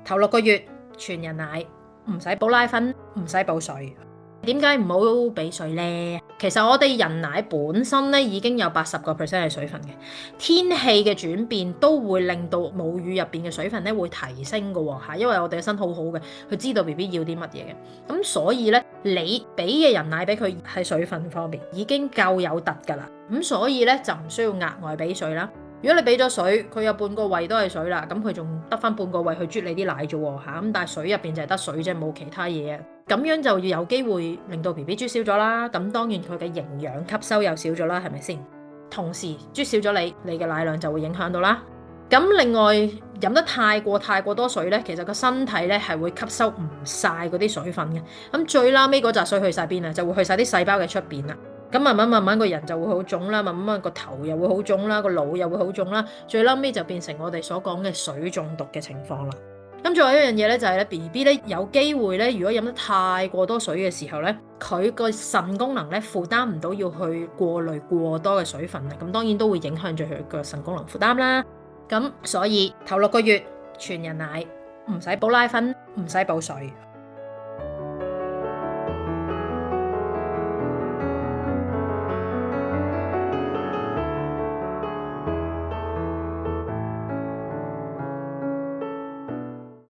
頭6個月全人奶，唔使補奶粉，唔使補水。點解唔好俾水呢？其實我哋人奶本身咧已經有80%係水分嘅，天氣嘅轉變都會令到母乳入邊嘅水分咧會提升嘅喎嚇，因為我哋嘅身好好嘅，佢知道 BB 要啲乜嘢嘅，咁所以咧你俾嘅人奶俾佢喺水分方面已經夠有突㗎啦，咁所以咧就唔需要額外俾水啦。如果你俾咗水，佢有半個胃都係水啦，咁佢仲得翻半個胃去啜你啲奶啫喎嚇，咁但係水入邊就係得水啫，冇其他嘢啊，咁樣就要有機會令到 BB 啜少咗啦，咁當然佢嘅營養吸收又少咗啦，係咪先？同時啜少咗你嘅奶量就會影響到啦。咁另外飲得太過多水呢，其實個身體呢係會吸收唔晒嗰啲水分嘅，咁最拉尾嗰紮水去晒邊啊？就會去晒啲細胞嘅出邊啦。咁慢慢個人就會好腫啦，慢慢個頭又會好腫啦，個腦又會好腫啦，最嬲尾就變成我哋所講嘅水中毒嘅情況啦。咁仲有一樣嘢咧，就係咧 BB 咧有機會咧，如果飲得太過多水嘅時候咧，佢個腎功能咧負擔唔到要去過濾過多嘅水分啊，咁當然都會影響咗佢個腎功能負擔啦。咁所以頭6個月全人奶，唔使補奶粉，唔使補水。